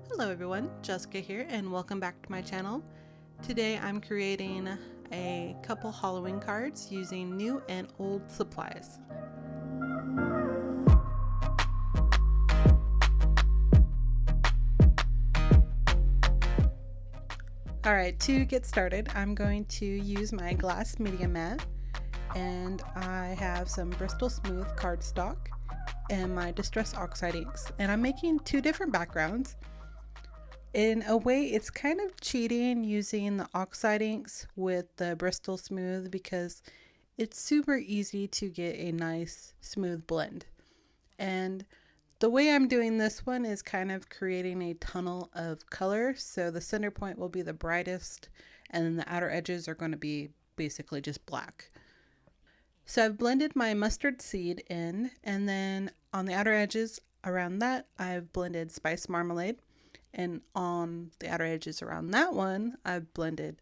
Hello everyone, Jessica here and welcome back to my channel. Today I'm creating a couple Halloween cards using new and old supplies. Alright, to get started I'm going to use my glass media mat, and I have some Bristol smooth cardstock and my Distress Oxide inks, and I'm making two different backgrounds. In a way, it's kind of cheating using the oxide inks with the Bristol Smooth because it's super easy to get a nice smooth blend. And the way I'm doing this one is kind of creating a tunnel of color. So the center point will be the brightest and then the outer edges are going to be basically just black. So I've blended my mustard seed in, and then on the outer edges around that I've blended spice marmalade. And on the outer edges around that one, I've blended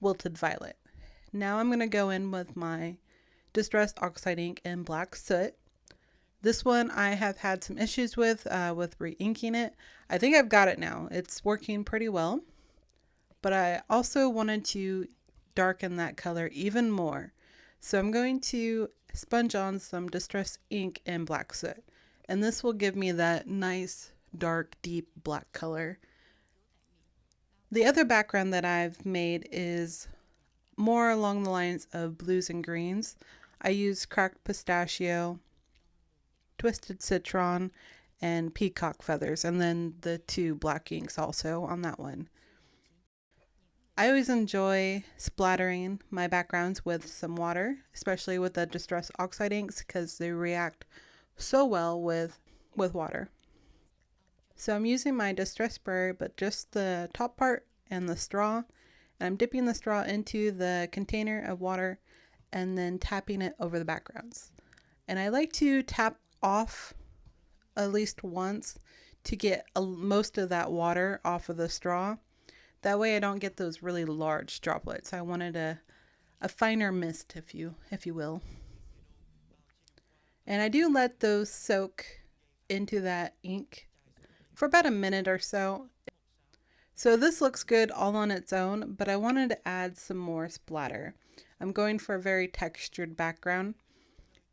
wilted violet. Now I'm going to go in with my Distress Oxide ink in black soot. This one I have had some issues with re-inking it. I think I've got it now. It's working pretty well. But I also wanted to darken that color even more. So I'm going to sponge on some Distress ink in black soot. And this will give me that nice dark deep black color. The other background that I've made is more along the lines of blues and greens. I use cracked pistachio, twisted citron, and peacock feathers, and then the two black inks also on that one. I always enjoy splattering my backgrounds with some water, especially with the Distress Oxide inks because they react so well with water. So I'm using my distress sprayer, but just the top part and the straw. And I'm dipping the straw into the container of water and then tapping it over the backgrounds. And I like to tap off at least once to get most of that water off of the straw. That way I don't get those really large droplets. I wanted a finer mist, if you will. And I do let those soak into that ink for about a minute or so. So this looks good all on its own, but I wanted to add some more splatter. I'm going for a very textured background,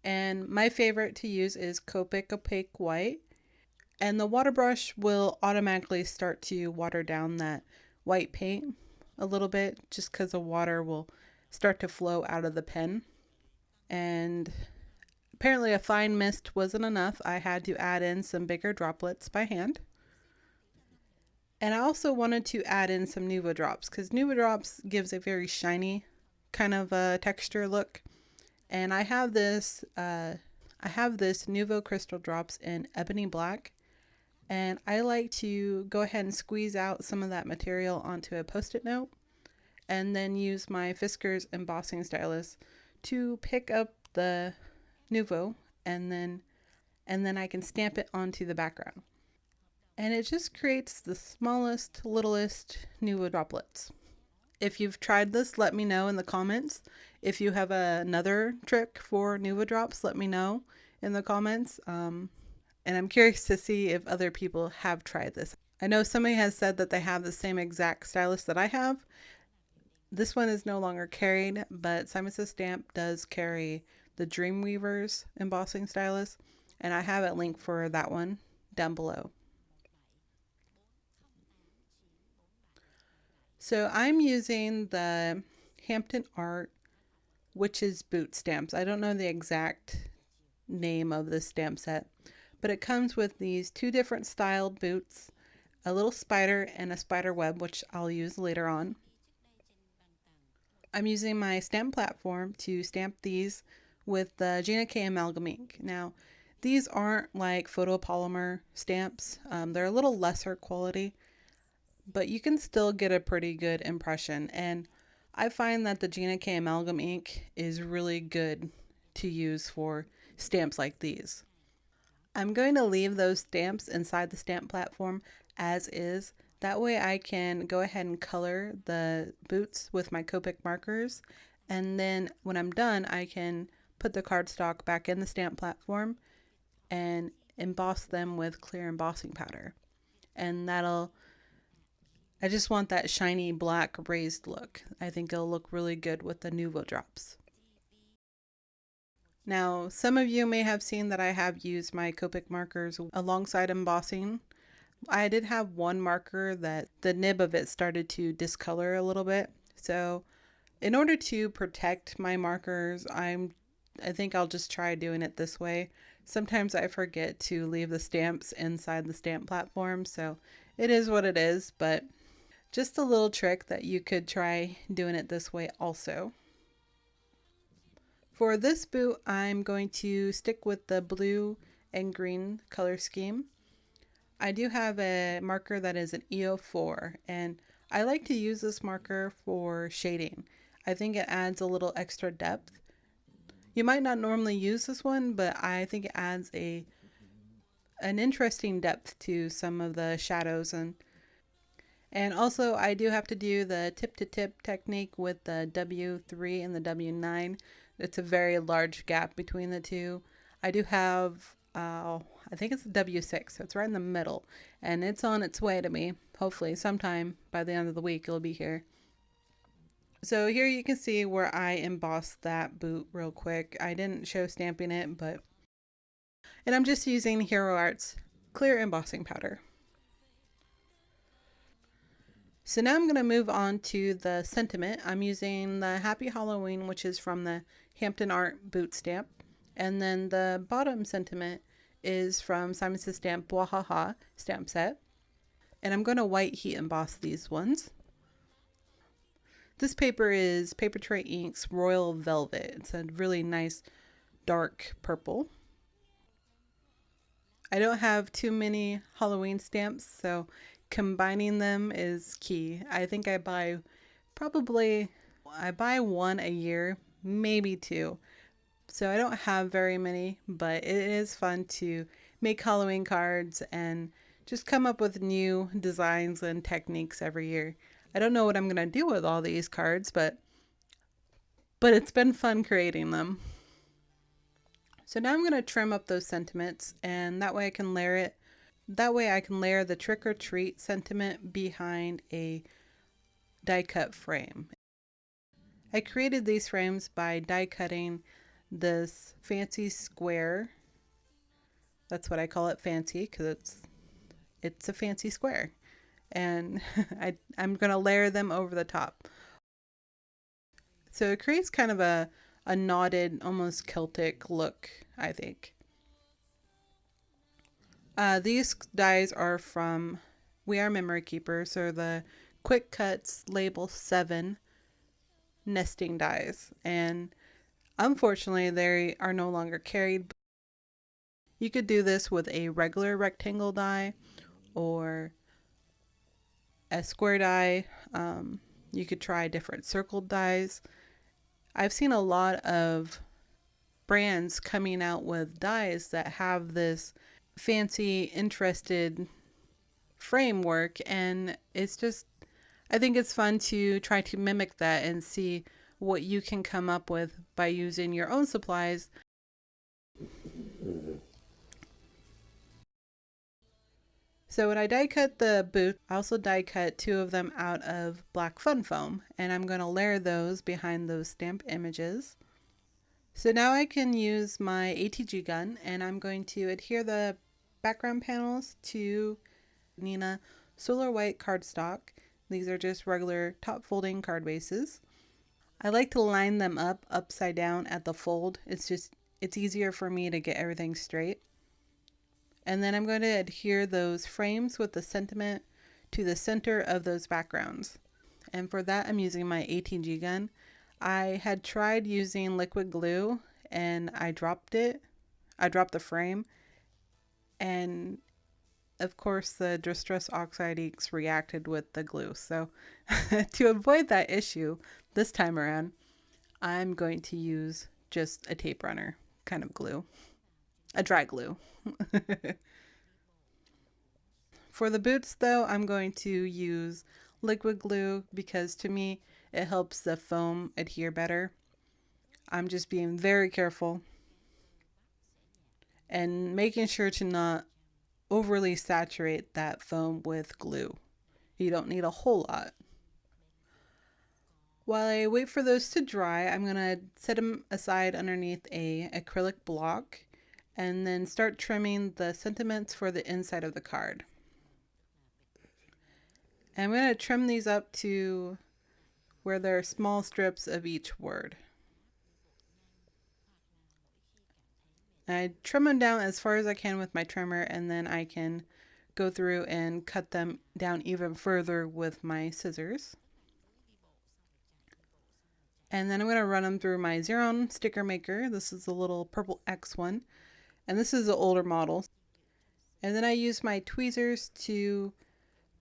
and my favorite to use is Copic Opaque White, and the water brush will automatically start to water down that white paint a little bit just because the water will start to flow out of the pen. And apparently a fine mist wasn't enough. I had to add in some bigger droplets by hand. And I also wanted to add in some Nuvo Drops because Nuvo Drops gives a very shiny kind of a texture look. And I have this Nuvo Crystal Drops in Ebony Black. And I like to go ahead and squeeze out some of that material onto a Post-it note and then use my Fiskars embossing stylus to pick up the Nuvo, and then I can stamp it onto the background. And it just creates the smallest, littlest Nuvo droplets. If you've tried this, let me know in the comments. If you have another trick for Nuvo Drops, let me know in the comments. And I'm curious to see if other people have tried this. I know somebody has said that they have the same exact stylus that I have. This one is no longer carried, but Simon Says Stamp does carry the Dreamweaver's embossing stylus, and I have a link for that one down below. So I'm using the Hampton Arts Witch's Boot stamps. I don't know the exact name of this stamp set, but it comes with these two different styled boots, a little spider and a spider web, which I'll use later on. I'm using my stamp platform to stamp these with the Gina Amalgam ink. Now, these aren't like photopolymer stamps. They're a little lesser quality, but you can still get a pretty good impression. And I find that the Gina Amalgam ink is really good to use for stamps like these. I'm going to leave those stamps inside the stamp platform as is. That way I can go ahead and color the boots with my Copic markers. And then when I'm done, I can put the cardstock back in the stamp platform and emboss them with clear embossing powder. And that'll I just want that shiny black raised look. I think it'll look really good with the Nuvo Drops. Now, some of you may have seen that I have used my Copic markers alongside embossing. I did have one marker that the nib of it started to discolor a little bit. So in order to protect my markers, I think I'll just try doing it this way. Sometimes I forget to leave the stamps inside the stamp platform, so it is what it is, but just a little trick that you could try doing it this way also. For this boot, I'm going to stick with the blue and green color scheme. I do have a marker that is an EO4, and I like to use this marker for shading. I think it adds a little extra depth. You might not normally use this one, but I think it adds an interesting depth to some of the shadows. And also I do have to do the tip to tip technique with the W3 and the W9. It's a very large gap between the two. I do have, I think it's a W6, so it's right in the middle, and it's on its way to me. Hopefully sometime by the end of the week it'll be here. So here you can see where I embossed that boot real quick. I didn't show stamping it, and I'm just using Hero Arts clear embossing powder. So now I'm going to move on to the sentiment. I'm using the Happy Halloween, which is from the Hampton Arts boot stamp. And then the bottom sentiment is from Simon Says Stamp Bwahaha stamp set. And I'm going to white heat emboss these ones. This paper is Paper Tray Inks Royal Velvet. It's a really nice dark purple. I don't have too many Halloween stamps, so combining them is key. I think I buy one a year, maybe two. So I don't have very many, but it is fun to make Halloween cards and just come up with new designs and techniques every year. I don't know what I'm going to do with all these cards, but it's been fun creating them. So now I'm going to trim up those sentiments, and that way I can layer it. That way I can layer the trick or treat sentiment behind a die cut frame. I created these frames by die cutting this fancy square. That's what I call it, fancy, because it's a fancy square. And I'm going to layer them over the top. So it creates kind of a knotted, almost Celtic look, I think. These dies are from We Are Memory Keepers, or the Quick Cuts Label 7 nesting dies. And unfortunately, they are no longer carried. You could do this with a regular rectangle die or a square die. You could try different circled dies. I've seen a lot of brands coming out with dies that have this fancy, interested framework, and it's just, I think it's fun to try to mimic that and see what you can come up with by using your own supplies. So when I die cut the boot, I also die cut two of them out of black fun foam, and I'm going to layer those behind those stamp images. So now I can use my ATG gun, and I'm going to adhere the background panels to Neenah Solar White cardstock. These are just regular top folding card bases. I like to line them up upside down at the fold. It's easier for me to get everything straight. And then I'm going to adhere those frames with the sentiment to the center of those backgrounds. And for that, I'm using my ATG gun. I had tried using liquid glue and I dropped it. I dropped the frame. And of course the Distress Oxide inks reacted with the glue. So to avoid that issue this time around, I'm going to use just a tape runner kind of glue. A dry glue. For the boots though, I'm going to use liquid glue because to me it helps the foam adhere better. I'm just being very careful and making sure to not overly saturate that foam with glue. You don't need a whole lot. While I wait for those to dry, I'm going to set them aside underneath a acrylic block and then start trimming the sentiments for the inside of the card. And I'm going to trim these up to where there are small strips of each word. I trim them down as far as I can with my trimmer, and then I can go through and cut them down even further with my scissors. And then I'm going to run them through my Xeron sticker maker. This is the little purple X one. And this is the older model. And then I use my tweezers to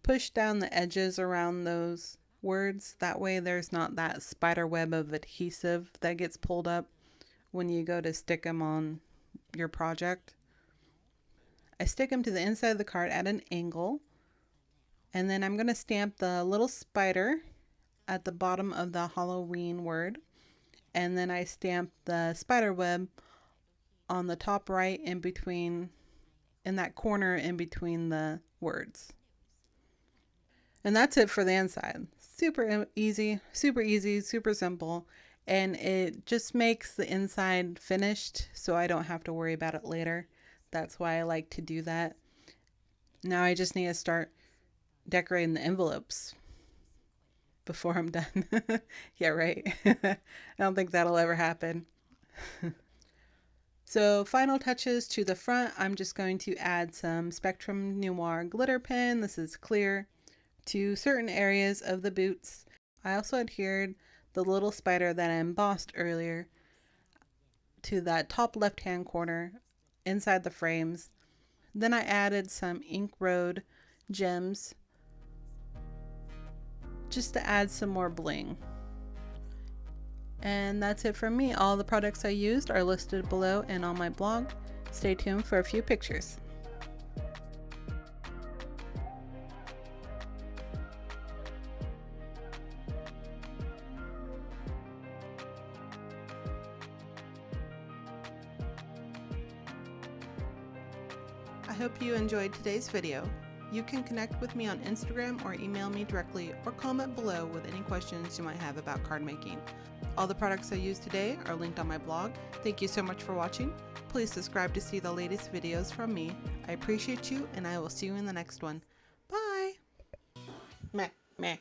push down the edges around those words. That way there's not that spider web of adhesive that gets pulled up when you go to stick them on your project. I stick them to the inside of the card at an angle. And then I'm going to stamp the little spider at the bottom of the Halloween word, and then I stamp the spider web on the top right in that corner in between the words. And that's it for the inside. Super easy, super simple, and it just makes the inside finished so I don't have to worry about it later. That's why I like to do that. Now I just need to start decorating the envelopes before I'm done. Yeah, right. I don't think that'll ever happen. So final touches to the front, I'm just going to add some Spectrum Noir glitter pen. This is clear to certain areas of the boots. I also adhered the little spider that I embossed earlier to that top left hand corner inside the frames. Then I added some Ink Road gems just to add some more bling. And that's it from me. All the products I used are listed below and on my blog. Stay tuned for a few pictures. I hope you enjoyed today's video. You can connect with me on Instagram or email me directly or comment below with any questions you might have about card making. All the products I used today are linked on my blog. Thank you so much for watching. Please subscribe to see the latest videos from me. I appreciate you, and I will see you in the next one. Bye! Meh, meh.